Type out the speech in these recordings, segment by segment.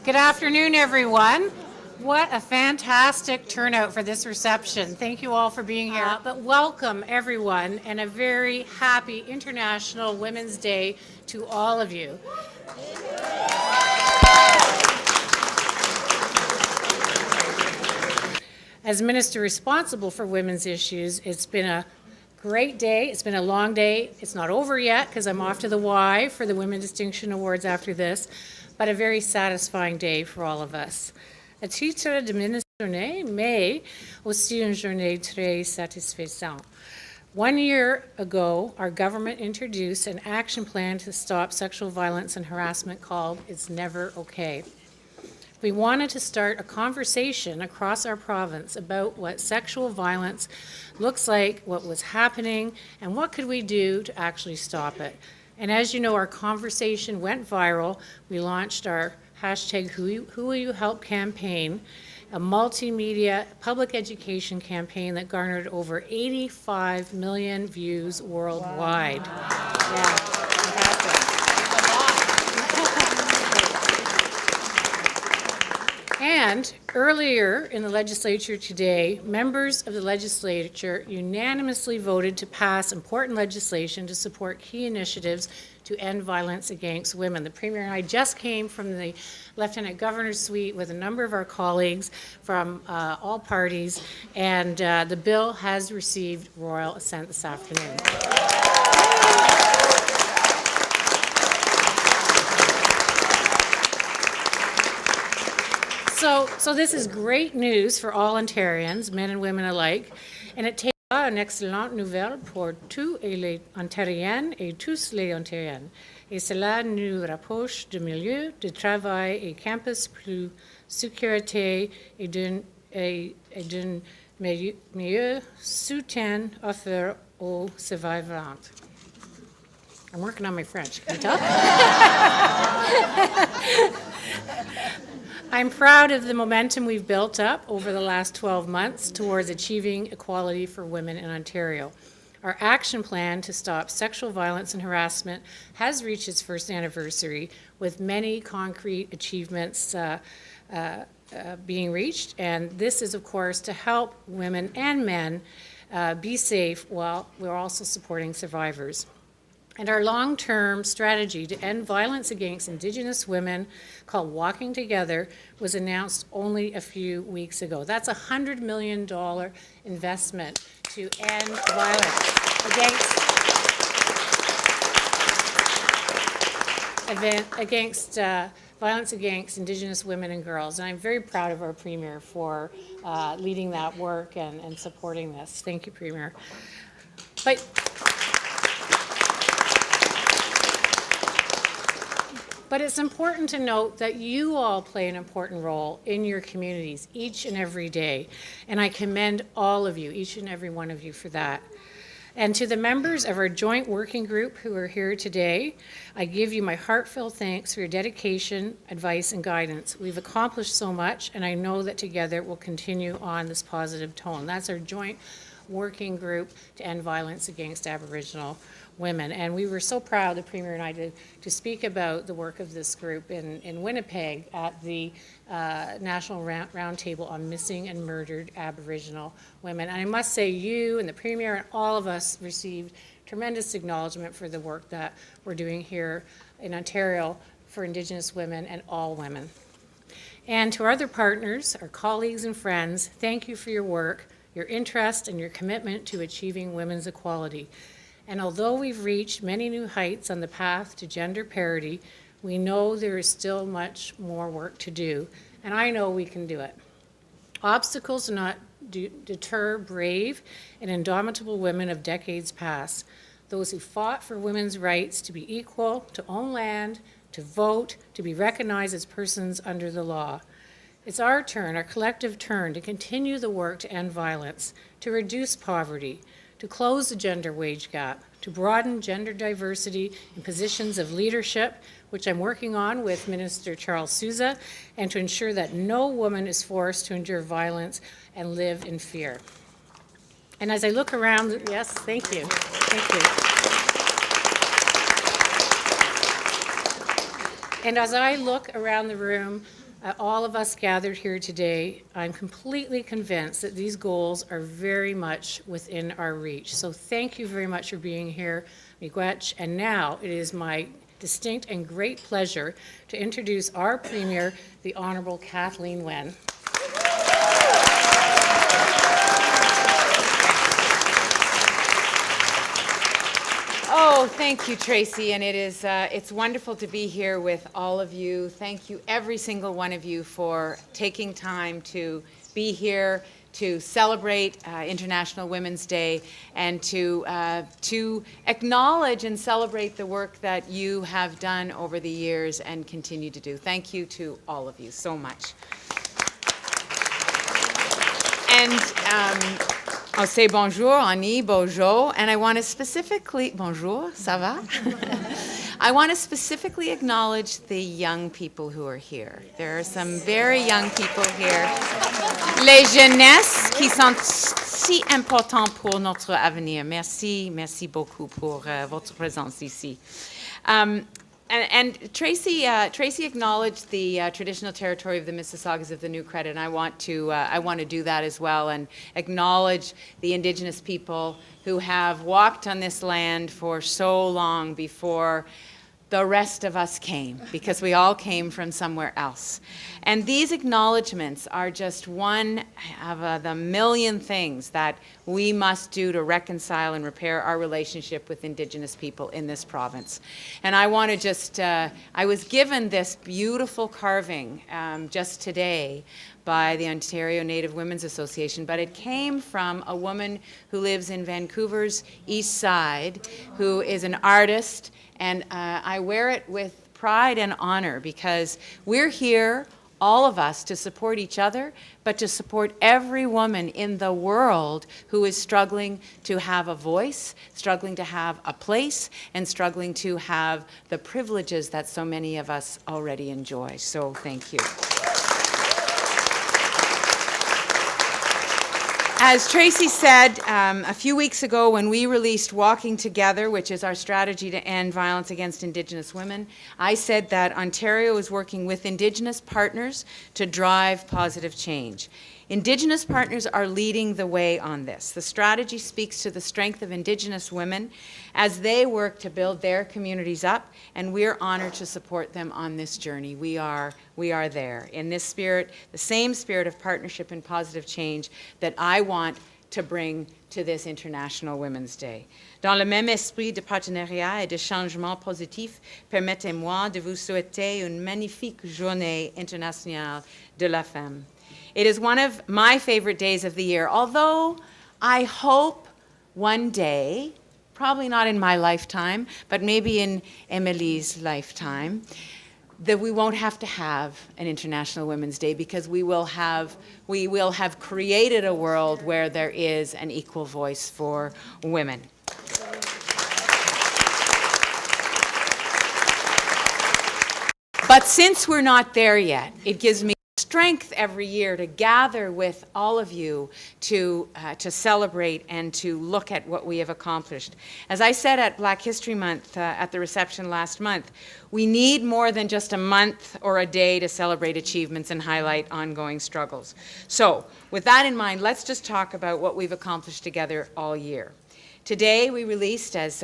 Good afternoon, everyone. What a fantastic turnout for this reception. Thank you all for being here. But welcome, everyone, and a very happy International Women's Day to all of you. As Minister responsible for women's issues, it's been a great day. It's been a long day. It's not over yet because I'm off to the Y for the Women Distinction Awards after this, but a very satisfying day for all of us. À titre de ministre, mais aussi une journée très satisfaisante. 1 year ago, our government introduced an action plan to stop sexual violence and harassment called It's Never Okay. We wanted to start a conversation across our province about what sexual violence looks like, what was happening, and what could we do to actually stop it. And as you know, our conversation went viral. We launched our hashtag Who Will You Help campaign, a multimedia public education campaign that garnered over 85 million views worldwide. Wow. Yeah, fantastic. And earlier in the legislature today, members of the legislature unanimously voted to pass important legislation to support key initiatives to end violence against women. The Premier and I just came from the Lieutenant Governor's suite with a number of our colleagues from all parties, and the bill has received royal assent this afternoon. So this is great news for all Ontarians, men and women alike, and it takes une excellente nouvelle pour tous les Ontariennes et tous les Ontariennes. Et cela nous rapproche de milieux de travail et campus plus sécurité et d'un meilleur soutien offert aux survivantes. I'm working on my French, can you tell? I'm proud of the momentum we've built up over the last 12 months towards achieving equality for women in Ontario. Our action plan to stop sexual violence and harassment has reached its first anniversary, with many concrete achievements being reached. And this is, of course, to help women and men be safe while we're also supporting survivors. And our long-term strategy to end violence against Indigenous women, called Walking Together, was announced only a few weeks ago. That's a $100 million investment to end violence violence against Indigenous women and girls. And I'm very proud of our Premier for leading that work and supporting this. Thank you, Premier. But it's important to note that you all play an important role in your communities each and every day. And I commend all of you, each and every one of you, for that. And to the members of our joint working group who are here today, I give you my heartfelt thanks for your dedication, advice, and guidance. We've accomplished so much, and I know that together we'll continue on this positive tone. That's our joint working group to end violence against Aboriginal women. And we were so proud, the Premier and I, to speak about the work of this group in Winnipeg at the National Roundtable on Missing and Murdered Aboriginal Women. And I must say, you and the Premier and all of us received tremendous acknowledgement for the work that we're doing here in Ontario for Indigenous women and all women. And to our other partners, our colleagues and friends, thank you for your work, your interest, and your commitment to achieving women's equality. And although we've reached many new heights on the path to gender parity, we know there is still much more work to do, and I know we can do it. Obstacles do not deter brave and indomitable women of decades past, those who fought for women's rights to be equal, to own land, to vote, to be recognized as persons under the law. It's our turn, our collective turn, to continue the work to end violence, to reduce poverty, to close the gender wage gap, to broaden gender diversity in positions of leadership, which I'm working on with Minister Charles Sousa, and to ensure that no woman is forced to endure violence and live in fear. And as I look around, yes, thank you. And as I look around the room, all of us gathered here today, I'm completely convinced that these goals are very much within our reach. So thank you very much for being here, Miigwech. And now it is my distinct and great pleasure to introduce our Premier, the Honourable Kathleen Wynne. Oh, thank you, Tracy, and it's wonderful to be here with all of you. Thank you, every single one of you, for taking time to be here to celebrate International Women's Day and to acknowledge and celebrate the work that you have done over the years and continue to do. Thank you to all of you so much. And I'll say bonjour, Annie, bonjour, and I want to specifically, bonjour, ça va? I want to specifically acknowledge the young people who are here. There are some very young people here. Les jeunesses qui sont si importants pour notre avenir. Merci, merci beaucoup pour votre présence ici. And Tracy acknowledged the traditional territory of the Mississaugas of the New Credit, and I want to do that as well and acknowledge the Indigenous people who have walked on this land for so long before the rest of us came, because we all came from somewhere else. And these acknowledgements are just one of the million things that we must do to reconcile and repair our relationship with Indigenous people in this province. And I want to just, I was given this beautiful carving just today by the Ontario Native Women's Association, but it came from a woman who lives in Vancouver's East Side, who is an artist, and I wear it with pride and honor because we're here, all of us, to support each other, but to support every woman in the world who is struggling to have a voice, struggling to have a place, and struggling to have the privileges that so many of us already enjoy. So thank you. As Tracy said, a few weeks ago when we released Walking Together, which is our strategy to end violence against Indigenous women, I said that Ontario is working with Indigenous partners to drive positive change. Indigenous partners are leading the way on this. The strategy speaks to the strength of Indigenous women as they work to build their communities up, and we're honored to support them on this journey. We are there. In this spirit, the same spirit of partnership and positive change that I want to bring to this International Women's Day. Dans le même esprit de partenariat et de changement positif, permettez-moi de vous souhaiter une magnifique journée internationale de la femme. It is one of my favorite days of the year, although I hope one day, probably not in my lifetime, but maybe in Emily's lifetime, that we won't have to have an International Women's Day because we will have created a world where there is an equal voice for women. But since we're not there yet, it gives me strength every year to gather with all of you to celebrate and to look at what we have accomplished. As I said at Black History Month at the reception last month, we need more than just a month or a day to celebrate achievements and highlight ongoing struggles. So with that in mind, let's just talk about what we've accomplished together all year. Today we released, as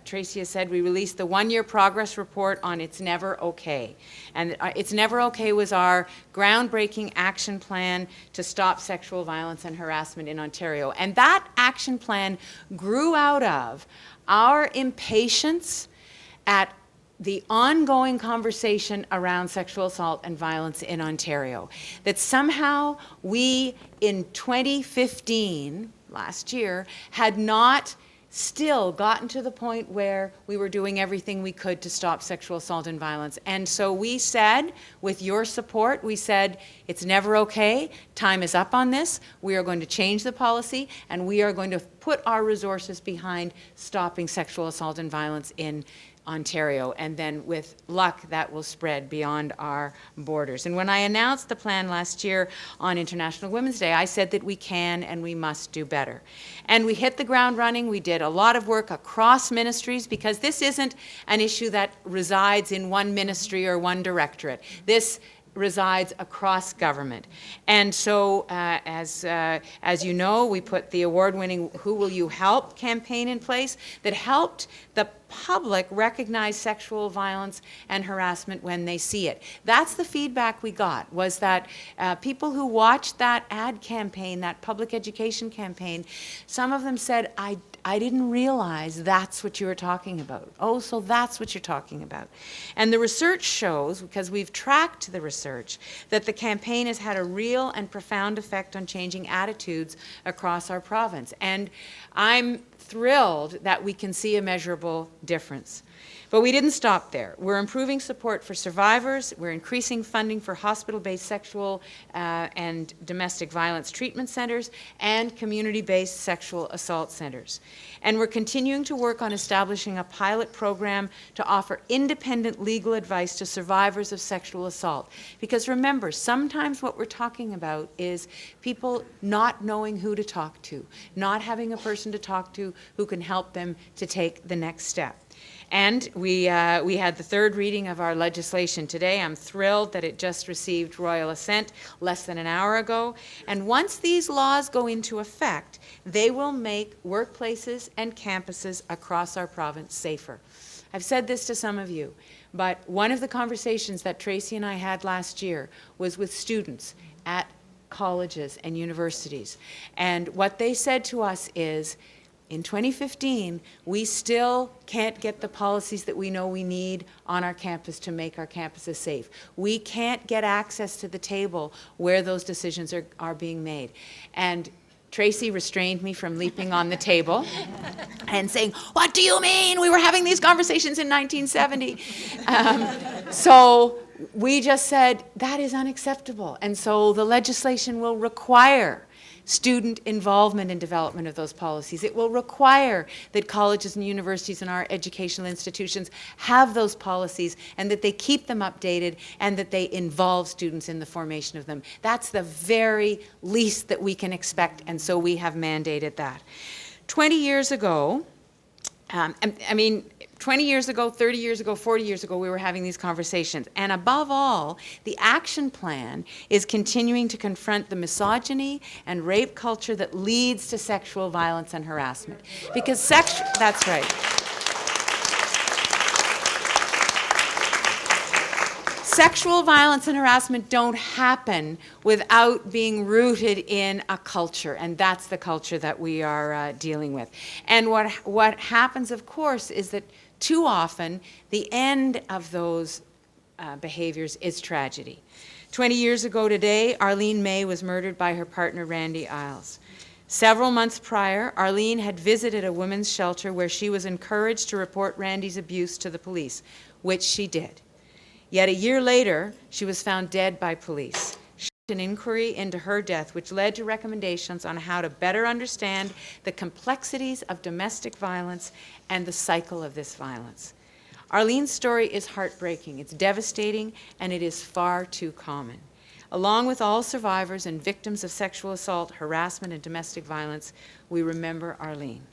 Tracy has said, we released the one-year progress report on It's Never Okay. And It's Never Okay was our groundbreaking action plan to stop sexual violence and harassment in Ontario. And that action plan grew out of our impatience at the ongoing conversation around sexual assault and violence in Ontario. That somehow we, in 2015, last year, had not still gotten to the point where we were doing everything we could to stop sexual assault and violence. And so we said, with your support, we said, it's never okay, time is up on this, we are going to change the policy, and we are going to put our resources behind stopping sexual assault and violence in Ontario, and then with luck that will spread beyond our borders. And when I announced the plan last year on International Women's Day, I said that we can and we must do better. And we hit the ground running. We did a lot of work across ministries because this isn't an issue that resides in one ministry or one directorate. This resides across government. And so, as you know, we put the award-winning Who Will You Help campaign in place that helped the public recognize sexual violence and harassment when they see it. That's the feedback we got, was that people who watched that ad campaign, that public education campaign, some of them said, I didn't realize that's what you were talking about. Oh, so that's what you're talking about. And the research shows, because we've tracked the research, that the campaign has had a real and profound effect on changing attitudes across our province. And I'm thrilled that we can see a measurable difference. But we didn't stop there. We're improving support for survivors. We're increasing funding for hospital-based sexual and domestic violence treatment centers and community-based sexual assault centers. And we're continuing to work on establishing a pilot program to offer independent legal advice to survivors of sexual assault. Because remember, sometimes what we're talking about is people not knowing who to talk to, not having a person to talk to who can help them to take the next step. And we had the third reading of our legislation today. I'm thrilled that it just received royal assent less than an hour ago. And once these laws go into effect, they will make workplaces and campuses across our province safer. I've said this to some of you, but one of the conversations that Tracy and I had last year was with students at colleges and universities. And what they said to us is, in 2015, we still can't get the policies that we know we need on our campus to make our campuses safe. We can't get access to the table where those decisions are being made. And Tracy restrained me from leaping on the table and saying, "What do you mean? We were having these conversations in 1970. So we just said, that is unacceptable. And so the legislation will require student involvement in development of those policies. It will require that colleges and universities and our educational institutions have those policies and that they keep them updated and that they involve students in the formation of them. That's the very least that we can expect, and so we have mandated that. 20 years ago, 20 years ago, 30 years ago, 40 years ago, we were having these conversations. And above all, the action plan is continuing to confront the misogyny and rape culture that leads to sexual violence and harassment. Because that's right. Sexual violence and harassment don't happen without being rooted in a culture, and that's the culture that we are dealing with. And what happens, of course, is that too often the end of those behaviors is tragedy. 20 years ago today, Arlene May was murdered by her partner, Randy Isles. Several months prior, Arlene had visited a women's shelter where she was encouraged to report Randy's abuse to the police, which she did. Yet a year later, she was found dead by police. An inquiry into her death, which led to recommendations on how to better understand the complexities of domestic violence and the cycle of this violence. Arlene's story is heartbreaking, it's devastating, and it is far too common. Along with all survivors and victims of sexual assault, harassment, and domestic violence, we remember Arlene.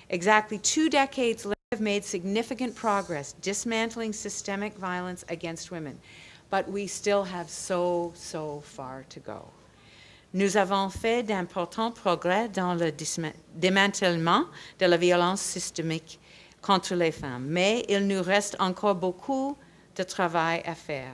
Exactly 2 decades later, we have made significant progress dismantling systemic violence against women. But we still have so far to go. Nous avons fait d'importants progrès dans le démantèlement de la violence systémique contre les femmes, mais il nous reste encore beaucoup de travail à faire.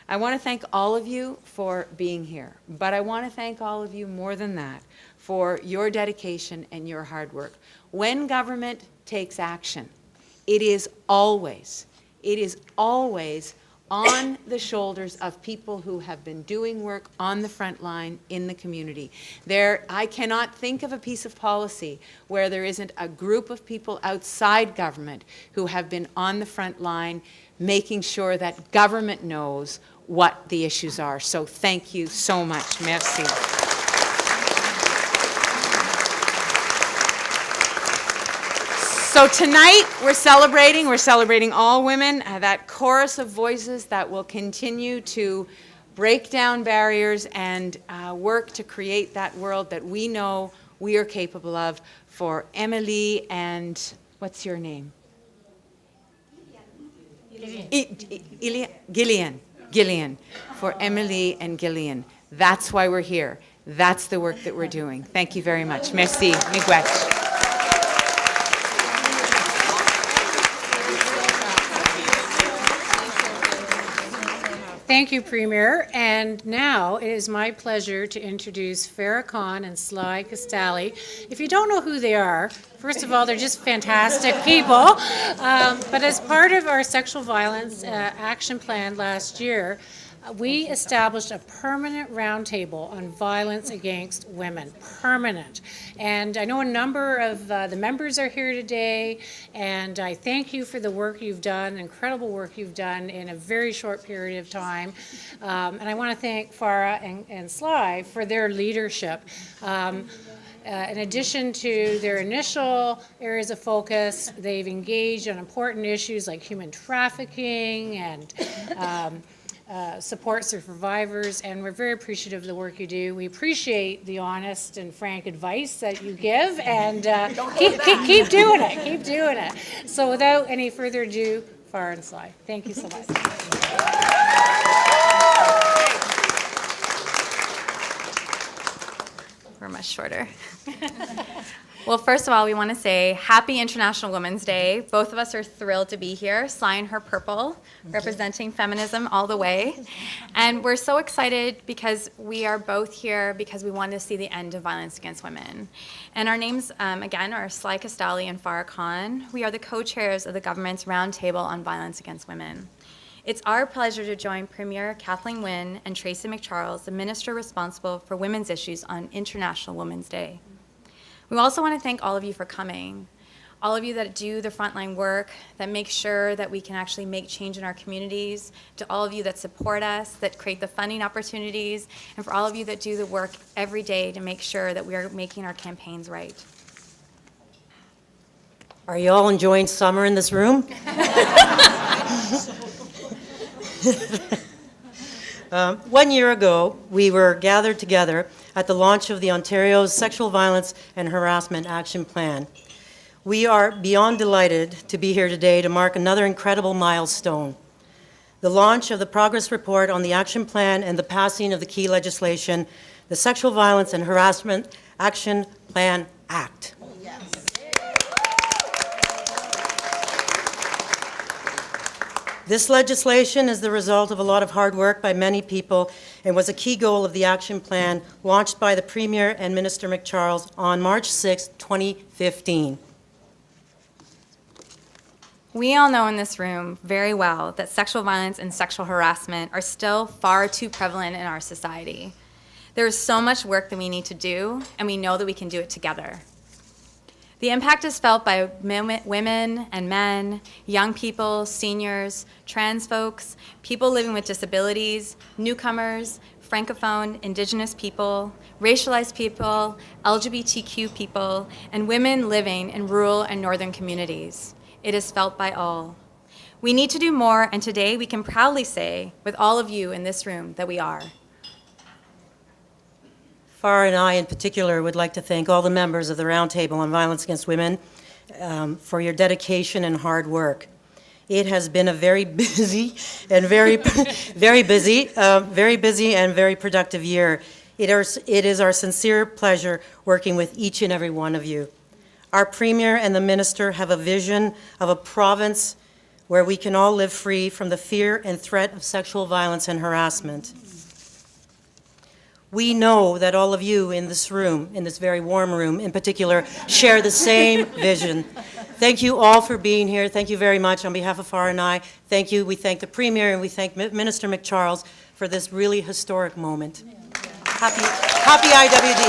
I want to thank all of you for being here, but I want to thank all of you more than that for your dedication and your hard work. When government takes action, it is always on the shoulders of people who have been doing work on the front line in the community. I cannot think of a piece of policy where there isn't a group of people outside government who have been on the front line making sure that government knows what the issues are. So thank you so much. Merci. So tonight we're celebrating all women, that chorus of voices that will continue to break down barriers and work to create that world that we know we are capable of for Emily and, what's your name? Gillian. Gillian, for Emily and Gillian. That's why we're here. That's the work that we're doing. Thank you very much. Merci. Miigwech. Thank you, Premier. And now it is my pleasure to introduce Farah Khan and Sly Castelli. If you don't know who they are, first of all, they're just fantastic people. But as part of our sexual violence action plan last year, we established a permanent roundtable on violence against women, permanent. And I know a number of the members are here today, and I thank you for the work you've done, incredible work you've done in a very short period of time. And I want to thank Farah and Sly for their leadership. In addition to their initial areas of focus, they've engaged on important issues like human trafficking and support for survivors, and we're very appreciative of the work you do. We appreciate the honest and frank advice that you give, and keep doing it, keep doing it. So without any further ado, Farah and Sly, thank you so much. We're much shorter. Well, first of all, we want to say Happy International Women's Day. Both of us are thrilled to be here. Sly in her purple, representing feminism all the way. And we're so excited because we are both here because we want to see the end of violence against women. And our names, again, are Sly Castelli and Farah Khan. We are the co-chairs of the government's Roundtable on Violence Against Women. It's our pleasure to join Premier Kathleen Wynne and Tracy McCharles, the minister responsible for women's issues on International Women's Day. We also want to thank all of you for coming, all of you that do the frontline work, that make sure that we can actually make change in our communities, to all of you that support us, that create the funding opportunities, and for all of you that do the work every day to make sure that we are making our campaigns right. Are you all enjoying summer in this room? 1 year ago, we were gathered together at the launch of the Ontario's Sexual Violence and Harassment Action Plan. We are beyond delighted to be here today to mark another incredible milestone, the launch of the progress report on the action plan and the passing of the key legislation, the Sexual Violence and Harassment Action Plan Act. This legislation is the result of a lot of hard work by many people and was a key goal of the action plan launched by the Premier and Minister McCharles on March 6, 2015. We all know in this room very well that sexual violence and sexual harassment are still far too prevalent in our society. There is so much work that we need to do, and we know that we can do it together. The impact is felt by women and men, young people, seniors, trans folks, people living with disabilities, newcomers, Francophone, Indigenous people, racialized people, LGBTQ people, and women living in rural and northern communities. It is felt by all. We need to do more, and today we can proudly say, with all of you in this room, that we are. Farah and I, in particular, would like to thank all the members of the Roundtable on Violence Against Women for your dedication and hard work. It has been a very busy and very busy and very productive year. It is our sincere pleasure working with each and every one of you. Our Premier and the Minister have a vision of a province where we can all live free from the fear and threat of sexual violence and harassment. We know that all of you in this room, in this very warm room in particular, share the same vision. Thank you all for being here. Thank you very much on behalf of Farah and I. Thank you. We thank the Premier and we thank Minister McCharles for this really historic moment. Happy IWD.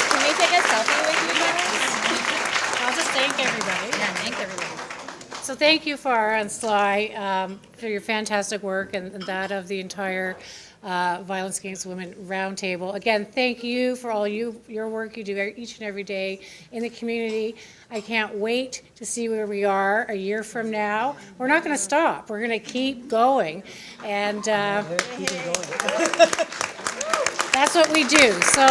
Can we take a selfie with you guys? I'll just thank everybody. Yeah, thank everybody. So thank you, Farah and Sly, for your fantastic work and that of the entire Violence Against Women Roundtable. Again, thank you for all your work you do each and every day in the community. I can't wait to see where we are a year from now. We're not going to stop. We're going to keep going. And that's what we do. So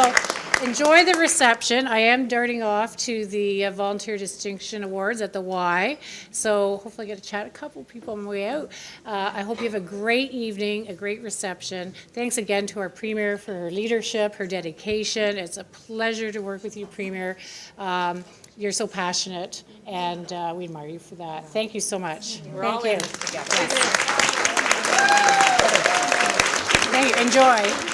enjoy the reception. I am darting off to the Volunteer Distinction Awards at the Y, so hopefully I get to chat a couple people on my way out. I hope you have a great evening, a great reception. Thanks again to our Premier for her leadership, her dedication. It's a pleasure to work with you, Premier. You're so passionate, and we admire you for that. Thank you so much. Thank you. together. Thank you. Enjoy.